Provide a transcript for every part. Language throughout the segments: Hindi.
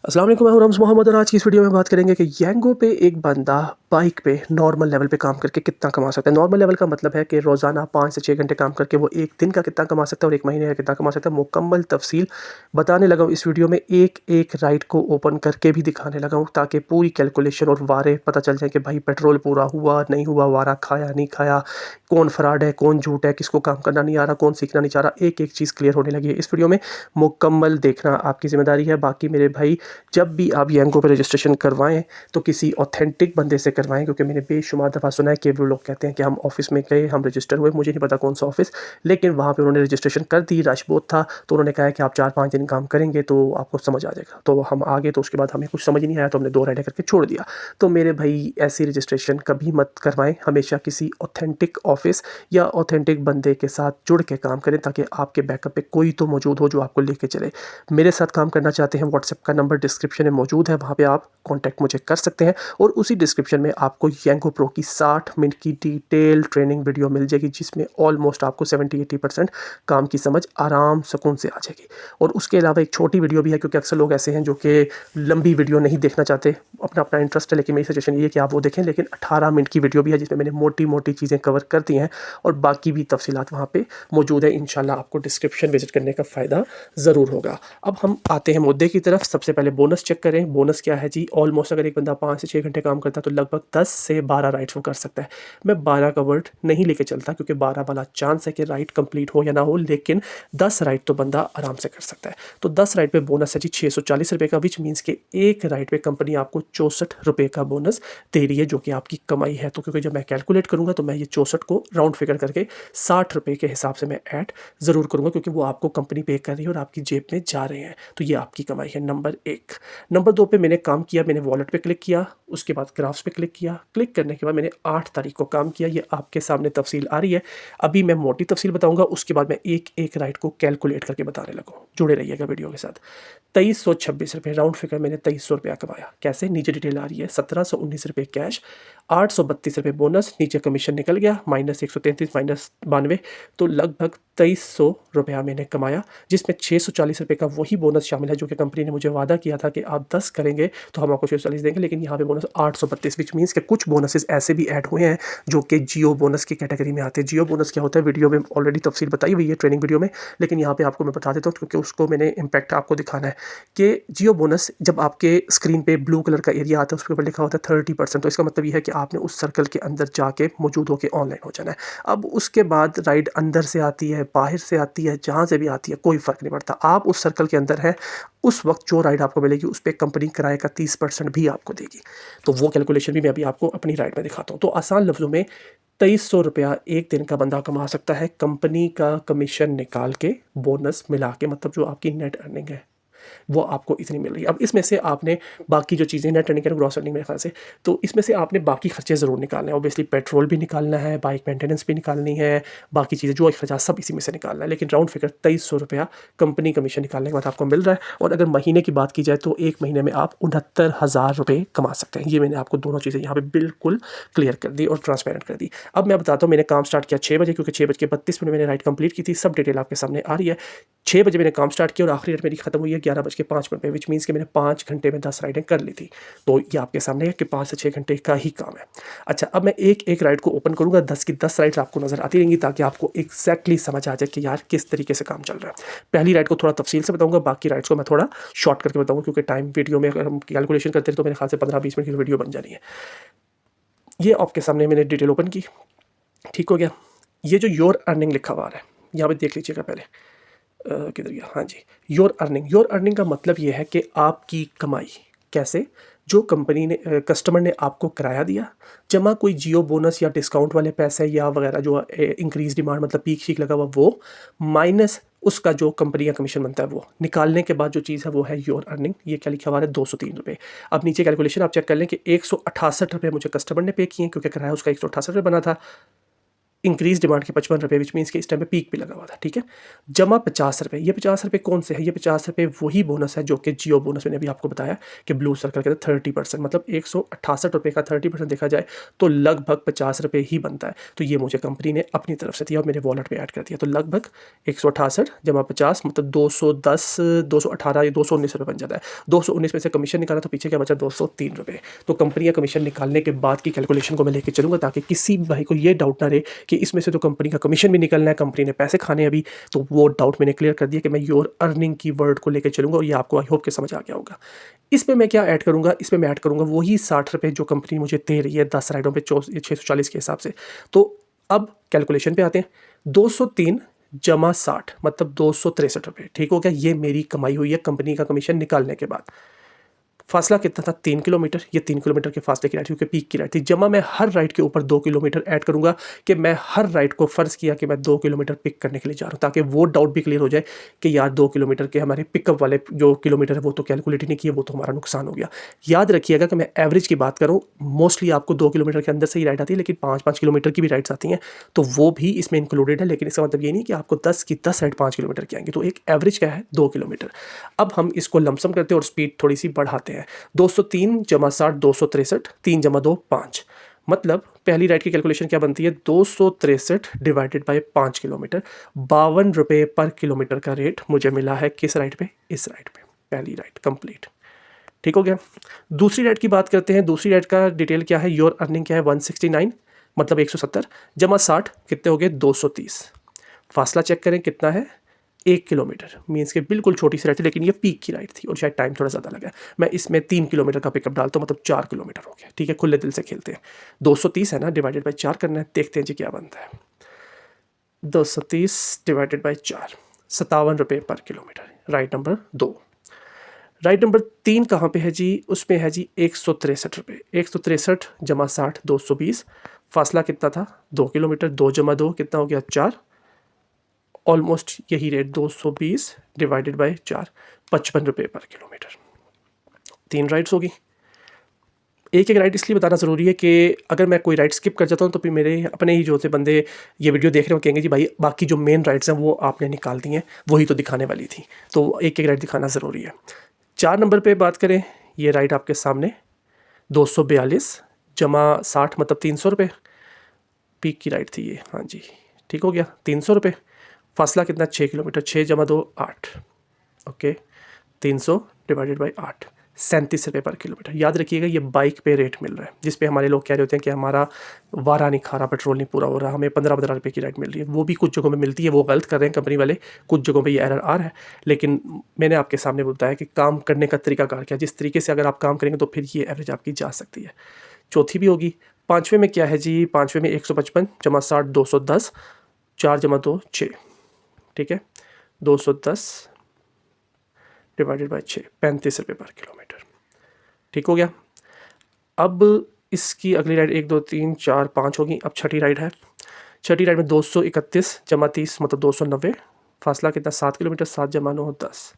अस्सलाम वालेकुम, मैं हूं रम्ज़ मोहम्मद और आज की इस वीडियो में बात करेंगे कि यांगो पे एक बंदा बाइक पे नॉर्मल लेवल पे काम करके कितना कमा सकता है। नॉर्मल लेवल का मतलब है कि रोज़ाना 5 से 6 घंटे काम करके वो एक दिन का कितना कमा सकता है और एक महीने का कितना कमा सकता है। मुकम्मल तफसील बताने लगा हूँ इस वीडियो में, एक एक राइड को ओपन करके भी दिखाने लगा हूँ ताकि पूरी कैलकुलेशन और वारे पता चल जाए कि भाई पेट्रोल पूरा हुआ नहीं हुआ, वारा खाया नहीं खाया, कौन फ्रॉड है कौन झूठ है, किसको काम करना नहीं आ रहा, कौन सीखना नहीं चाह रहा। एक एक चीज़ क्लियर होने लगी है इस वीडियो में। मुकम्मल देखना आपकी ज़िम्मेदारी है। बाकी मेरे भाई, जब भी आप यांगो पे रजिस्ट्रेशन करवाएं तो किसी ऑथेंटिक बंदे से करवाएं, क्योंकि मैंने बेशुमार दफ़ा सुना है कि वो लोग कहते हैं कि हम ऑफिस में गए, हम रजिस्टर हुए, मुझे नहीं पता कौन सा ऑफिस, लेकिन वहाँ पे उन्होंने रजिस्ट्रेशन कर दी, रश बहुत था, तो उन्होंने कहा कि आप 4-5 दिन काम करेंगे तो आपको समझ आ जाएगा। तो हम आगे, तो उसके बाद हमें कुछ समझ नहीं आया तो हमने 2 राइडें करके छोड़ दिया। तो मेरे भाई, ऐसी रजिस्ट्रेशन कभी मत करवाएं, हमेशा किसी ऑथेंटिक ऑफिस या ऑथेंटिक बंदे के साथ जुड़ के काम करें ताकि आपके बैकअप पे कोई तो मौजूद हो जो आपको लेके चले। मेरे साथ काम करना चाहते हैं, व्हाट्सएप का नंबर डिस्क्रिप्शन में मौजूद है, वहाँ पे आप कांटेक्ट मुझे कर सकते हैं और उसी डिस्क्रिप्शन में आपको यांगो प्रो की 60 मिनट की डिटेल ट्रेनिंग वीडियो मिल जाएगी जिसमें ऑलमोस्ट आपको 70-80% काम की समझ आराम सुकून से आ जाएगी। और उसके अलावा एक छोटी वीडियो भी है, क्योंकि अक्सर लोग ऐसे हैं जो कि लंबी वीडियो नहीं देखना चाहते, अपना अपना इंटरेस्ट है, लेकिन मेरी सजेशन ये है कि आप वो देखें। लेकिन 18 मिनट की वीडियो भी है जिसमें मैंने मोटी मोटी चीज़ें कवर कर दी हैं और बाकी भी तफसीलात वहाँ पे मौजूद है। इंशाल्लाह आपको डिस्क्रिप्शन विजिट करने का फ़ायदा ज़रूर होगा। अब हम आते हैं मुद्दे की तरफ। सबसे पहले बोनस चेक करें। बोनस क्या है जी? ऑलमोस्ट अगर एक बंदा 5 से 6 घंटे काम करता है तो लगभग 10 से 12 राइड्स वो कर सकता है। मैं 12 का वर्ड नहीं लेके चलता क्योंकि 12 वाला चांस है कि राइड कंप्लीट हो या ना हो, लेकिन 10 राइड तो बंदा आराम से कर सकता है। तो 10 राइड पे बोनस है जी 640 रुपये का, विच मीन्स कि एक राइड पे कंपनी आपको 64 रुपये का बोनस दे रही है, जो कि आपकी कमाई है। तो क्योंकि जब मैं कैलकुलेट करूँगा तो मैं ये 64 को राउंड फिगर करके 60 रुपये के हिसाब से मैं ऐड ज़रूर करूँगा, क्योंकि वो आपको कंपनी पे कर रही है और आपकी जेब में जा रहे हैं। तो ये आपकी कमाई है, नंबर 1। नंबर 2 पे मैंने काम किया, मैंने वॉलेट पे क्लिक किया, उसके बाद ग्राफ्स पे क्लिक किया। क्लिक करने के बाद मैंने 8 तारीख को काम किया। ये आपके सामने तफसील आ रही है। अभी मैं मोटी तफसील बताऊंगा, उसके बाद मैं एक एक राइड को कैलकुलेट करके बताने लगूँ। जुड़े रहिएगा वीडियो के साथ। 2326 रुपये राउंड फिगर, मैंने 2300 रुपया कमाया। कैसे? नीचे डिटेल आ रही है। 1719 रुपये कैश, 832 रुपये बोनस, नीचे कमीशन निकल गया, -133 -92, तो लगभग 2300 रुपया मैंने कमाया, जिसमें 640 रुपये का वही बोनस शामिल है जो कि कंपनी ने मुझे वादा किया था कि आप 10 करेंगे तो हम आपको 640 देंगे, लेकिन यहाँ पे बोनस 832, विच मीन्स कि कुछ बोनसेस ऐसे भी ऐड हुए हैं जो कि जियो बोनस की कैटेगरी में आते हैं। जियो बोनस क्या होता है वीडियो में ऑलरेडी तफसील बताई हुई है ट्रेनिंग वीडियो में, लेकिन यहाँ पे आपको मैं बता देता हूँ क्योंकि उसको मैंने इम्पैक्ट आपको दिखाना है कि जियो बोनस, जब आपके स्क्रीन पे ब्लू कलर का एरिया आता है उसके ऊपर लिखा होता है 30%, तो इसका मतलब ये है कि आपने उस सर्कल के अंदर जाके मौजूद होकर ऑनलाइन हो जाना है। अब उसके बाद राइड अंदर से आती है, बाहर से आती है, जहाँ से भी आती है, कोई फ़र्क नहीं पड़ता, आप उस सर्कल के अंदर हैं, उस वक्त जो राइड आपको मिलेगी उस पर कंपनी किराए का 30% भी आपको देगी। तो वो कैलकुलेशन भी मैं अभी आपको अपनी राइड में दिखाता हूँ। तो आसान लफ्ज़ों में 2300 रुपया एक दिन का बंदा कमा सकता है, कंपनी का कमीशन निकाल के, बोनस मिला के, मतलब जो आपकी नेट अर्निंग है वो आपको इतनी मिल रही है। अब इसमें से आपने बाकी जो चीज़ें, नेट अर्निंग और ग्रॉस अर्निंग मेरे ख्याल से, तो इसमें से आपने बाकी खर्चे ज़रूर निकालने हैं। ऑब्वियसली पेट्रोल भी निकालना है, बाइक मेंटेनेंस भी निकालनी है, बाकी चीज़ें जो खर्चा सब इसी में से निकालना है। लेकिन राउंड फिगर 2300 रुपया कंपनी कमीशन निकालने के बाद आपको मिल रहा है। और अगर महीने की बात की जाए तो एक महीने में आप 69,000 रुपये कमा सकते हैं। ये मैंने आपको दोनों चीज़ें यहाँ पे बिल्कुल क्लियर कर दी और ट्रांसपेरेंट कर दी। अब मैं बताता हूँ, मैंने काम स्टार्ट किया 6 बजे, क्योंकि 6:32 मैंने राइड कंप्लीट की थी। सब डिटेल आपके सामने आ रही है। 6 बजे मैंने काम स्टार्ट किया और आखिरी राइड मेरी खत्म हुई है 11:05 पे, विच मीन्स कि मैंने 5 घंटे में 10 राइडें कर ली थी। तो ये आपके सामने है कि 5 से 6 घंटे का ही काम है। अच्छा, अब मैं एक एक राइड को ओपन करूँगा, 10 की 10 राइड्स आपको नज़र आती रहेंगी ताकि आपको एग्जैक्टली समझ आ जाए कि यार किस तरीके से काम चल रहा है। पहली राइड को थोड़ा तफसील से बताऊँगा, बाकी राइड्स को मैं थोड़ा शॉर्ट करके बताऊँगा, क्योंकि टाइम वीडियो में अगर हम कैलकुलेशन करते हैं तो मेरे ख्याल से 15-20 मिनट की वीडियो बन जानी है। ये आपके सामने मैंने डिटेल ओपन की, ठीक हो गया। ये जो योर अर्निंग लिखा हुआ है यहाँ पे देख लीजिएगा पहले, किधर गया, हाँ जी, योर अर्निंग। योर अर्निंग का मतलब ये है कि आपकी कमाई। कैसे? जो कंपनी ने, कस्टमर ने आपको किराया दिया, जमा कोई जियो बोनस या डिस्काउंट वाले पैसे या वगैरह जो इंक्रीज डिमांड, मतलब पीक शीक लगा हुआ वो, माइनस उसका जो कंपनी का कमीशन बनता है वो, निकालने के बाद जो चीज़ है वो है योर अर्निंग। ये क्या लिखा हुआ है? 203 रुपये। अब नीचे कैलकुलेशन आप चेक कर लें कि 168 रुपये मुझे कस्टमर ने पे किए, क्योंकि किराया उसका 168 रुपये बना था। इंक्रीज डिमांड के 55 रुपये, विच मीन्स कि इस टाइम पे पीक भी लगा हुआ था, ठीक है। जमा 50 रुपये, ये 50 रुपये कौन से है? ये 50 रुपये वही बोनस है जो कि जियो बोनस मैंने अभी आपको बताया कि ब्लू सर्कल के अंदर 30%, मतलब 168 रुपये का 30% देखा जाए तो लगभग 50 रुपये ही बनता है। तो ये मुझे कंपनी ने अपनी तरफ से दिया और मेरे वॉलेट में ऐड कर दिया, तो लगभग 168 जमा 50 मतलब 210, 218 या 219 रुपये बन जाता है। 219 में से कमीशन निकाला तो पीछे क्या बचा? 203 रुपये। तो कंपनी का कमीशन निकालने के बाद की कैलकुलेशन को मैं लेके चलूँगा ताकि किसी भाई को ये डाउट ना रहे कि इसमें से तो कंपनी का कमीशन भी निकलना है, कंपनी ने पैसे खाने अभी, तो वो डाउट मैंने क्लियर कर दिया कि मैं योर अर्निंग की वर्ड को लेकर चलूँगा और ये आपको आई होप के समझ आ गया होगा। इसमें मैं क्या ऐड करूँगा? इसमें मैं ऐड करूँगा वही 60 रुपये जो कंपनी मुझे दे रही है 10 राइडों पे 640 के हिसाब से। तो अब कैलकुलेशन पे आते हैं। 203 जमा 60 मतलब 263 रुपये, ठीक हो गया। ये मेरी कमाई हुई है कंपनी का कमीशन निकालने के बाद। फासला कितना था? 3 किलोमीटर। ये 3 किलोमीटर के फासले की राइड क्योंकि पीक की राइड थी। जमा मैं हर राइड के ऊपर 2 किलोमीटर ऐड करूंगा कि मैं हर राइड को फ़र्ज़ किया कि मैं 2 किलोमीटर पिक करने के लिए जा रहा हूँ, ताकि वो डाउट भी क्लियर हो जाए कि यार 2 किलोमीटर के हमारे पिकअप वाले जो किलोमीटर है वो तो कैलकुलेट ही नहीं किए, वो तो हमारा नुकसान हो गया। याद रखिएगा कि मैं एवरेज की बात करूँ, मोस्टली आपको 2 किलोमीटर के अंदर से ही राइड आती है, लेकिन 5-5 किलोमीटर की भी राइड्स आती हैं, तो वो भी इसमें इंक्लूडेड है। लेकिन इसका मतलब ये नहीं कि आपको 10 की 10 राइड 5 किलोमीटर की आएंगी, तो एक एवरेज क्या है? 2 किलोमीटर। अब हम इसको लमसम करते हैं और स्पीड थोड़ी सी बढ़ाते हैं। 203 जमा 60 263, 3 जमा 2 5, मतलब पहली राइड की कैलकुलेशन क्या बनती है? 263 डिवाइडेड बाय 5 किलोमीटर। 52 रुपये पर किलोमीटर का रेट मुझे मिला है किस राइड पे? इस राइड पे। पहली राइड कंप्लीट, ठीक हो गया। दूसरी राइड की बात करते हैं। दूसरी राइड का डिटेल क्या है? योर अर्निंग क्या है? 169 मतलब 170 जमा 60 कितने हो गए? 230। फासला चेक करें कितना है? 1 किलोमीटर, मीन्स के बिल्कुल छोटी सी राइड थी, लेकिन ये पीक की राइड थी और शायद टाइम थोड़ा ज़्यादा लगा। मैं इसमें 3 किलोमीटर का पिकअप डालता हूँ, मतलब 4 किलोमीटर हो गया, ठीक है। खुले दिल से खेलते हैं। 230 है ना, डिवाइडेड बाई 4 करना है, देखते हैं जी क्या बनता है। 230 डिवाइडेड बाई 4, 57 रुपये पर kilometre. Ride number 2। Ride number 3 कहाँ पे है जी? उसमें है जी 163 रुपये। 163 जमा 60 220। फासला कितना था? 2 किलोमीटर। 2 जमा 2 कितना हो गया? 4। ऑलमोस्ट यही रेट 220 डिवाइडेड बाय 4, 55 रुपये पर किलोमीटर। 3 राइड्स होगी। एक एक राइड इसलिए बताना ज़रूरी है कि अगर मैं कोई राइड स्किप कर जाता हूँ तो फिर मेरे अपने ही जो थे बंदे ये वीडियो देख रहे हो कहेंगे जी भाई बाकी जो मेन राइड्स हैं वो आपने निकाल दी हैं, वही तो दिखाने वाली थी। तो एक एक राइड दिखाना ज़रूरी है। 4 नंबर पे बात करें, ये राइड आपके सामने 242 जमा 60 मतलब 300 रुपये। पीक की राइड थी ये, हाँ जी, ठीक हो गया। 300 रुपये। फासला कितना? 6 किलोमीटर। 6 जमा 2 8, ओके। 300 डिवाइडेड बाई 8, 37 रुपये पर किलोमीटर। याद रखिएगा ये बाइक पे रेट मिल रहा है, जिस पे हमारे लोग कह रहे होते हैं कि हमारा वारा नहीं खा रहा, पेट्रोल नहीं पूरा हो रहा, हमें 15-15 रुपये की राइड मिल रही है। वो भी कुछ जगहों में मिलती है, वो गलत कर रहे हैं कंपनी वाले, कुछ जगहों पे ये एरर आ रहा है। लेकिन मैंने आपके सामने बताया कि काम करने का तरीकाकार क्या, जिस तरीके से अगर आप काम करेंगे तो फिर ये एवरेज आपकी जा सकती है। चौथी भी होगी। 5वें में क्या है जी? 5वें में 155 जमा 60 210, 4 जमा 2 6, ठीक है। 210 डिवाइडेड बाई 6, 35 रुपये पर किलोमीटर, ठीक हो गया। अब इसकी अगली राइड 1 2 3 4 5 होगी। अब छठी राइड है। छठी राइड में 231 जमा 30 मतलब 290। फासला कितना? 7 किलोमीटर। 7 जमा 9 10,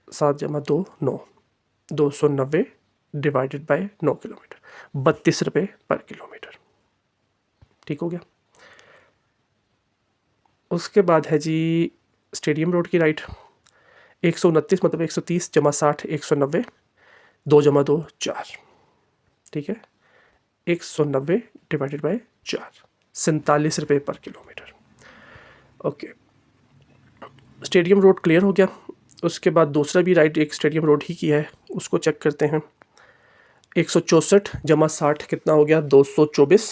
7 जमा 2 9, 290 डिवाइडेड बाय 9 किलोमीटर, 32 रुपये पर किलोमीटर, ठीक हो गया। उसके बाद है जी स्टेडियम रोड की राइड 129 मतलब 130 जमा 60 190, 2 जमा 2 4, ठीक है। 190 डिवाइडेड बाय 4, 47 रुपये पर kilometre, okay. Stadium road clear हो गया। उसके बाद दूसरा भी राइड एक स्टेडियम रोड ही की है, उसको चेक करते हैं। 164 जमा 60 कितना हो गया? 224।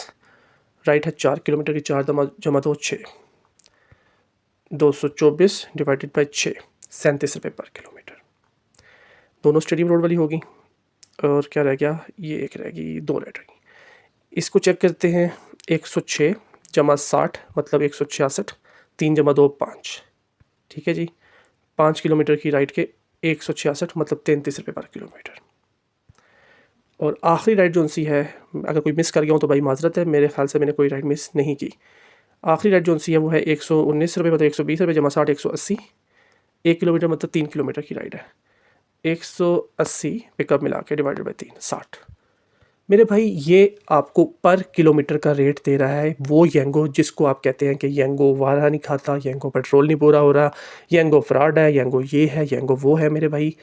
राइड है 4 किलोमीटर की। 4 जमा 2 6, 224 डिवाइडेड बाई 6, 37 रुपये पर किलोमीटर। दोनों स्टेडियम रोड वाली होगी। और क्या रह गया? ये एक रह गई, 2 रह गई। इसको चेक करते हैं। 106 जमा 60 मतलब 166, 3 जमा 2 5, ठीक है जी। 5 किलोमीटर की राइड के 166 मतलब 33 रुपये पर किलोमीटर। और आखिरी राइड जो सी है, अगर कोई मिस कर गया हूँ तो भाई माजरत है, मेरे ख्याल से मैंने कोई राइड मिस नहीं की। आखिरी राइड जो सी है वो है 119 रुपये मतलब 120 रुपये जमा 60 180, 1 किलोमीटर मतलब 3 किलोमीटर की राइड है। 180 पिकअप मिला के डिवाइडेड बाई 3 60, मेरे भाई ये आपको पर किलोमीटर का रेट दे रहा है वो येंगो जिसको आप कहते हैं कि येंगो वारा नहीं खाता, येंगो पेट्रोल नहीं पूरा हो रहा, येंगो फ्रॉड है, येंगो ये है, येंगो वो है। मेरे भाई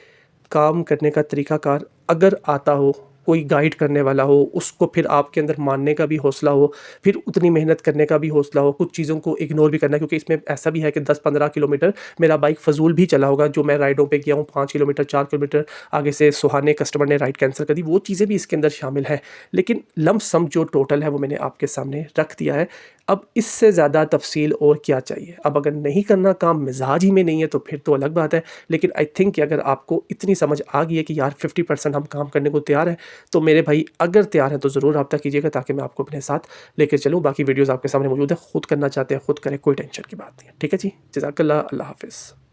काम करने का तरीक़ाकार अगर आता हो, कोई गाइड करने वाला हो, उसको फिर आपके अंदर मानने का भी हौसला हो, फिर उतनी मेहनत करने का भी हौसला हो, कुछ चीज़ों को इग्नोर भी करना है, क्योंकि इसमें ऐसा भी है कि 10-15 किलोमीटर मेरा बाइक फ़ज़ूल भी चला होगा। जो मैं राइडों पे गया हूँ 5 किलोमीटर 4 किलोमीटर आगे से सुहाने कस्टमर ने राइड कैंसिल कर दी, वो चीज़ें भी इसके अंदर शामिल हैं। लेकिन लंप सम जो टोटल है वो मैंने आपके सामने रख दिया है। अब इससे ज़्यादा तफ़सील और क्या चाहिए? अब अगर नहीं करना काम मिज़ाज ही में नहीं है तो फिर तो अलग बात है। लेकिन आई थिंक कि अगर आपको इतनी समझ आ गई है कि यार 50% हम काम करने को तैयार हैं, तो मेरे भाई अगर तैयार हैं तो ज़रूर रब्ता कीजिएगा ताकि मैं आपको अपने साथ लेकर चलूँ। बाकी वीडियोज़ आपके सामने मौजूद है, खुद करना चाहते हैं खुद करें, कोई टेंशन की बात नहीं है। ठीक है जी, जज़ाकल्लाह, अल्लाह हाफ़िज़।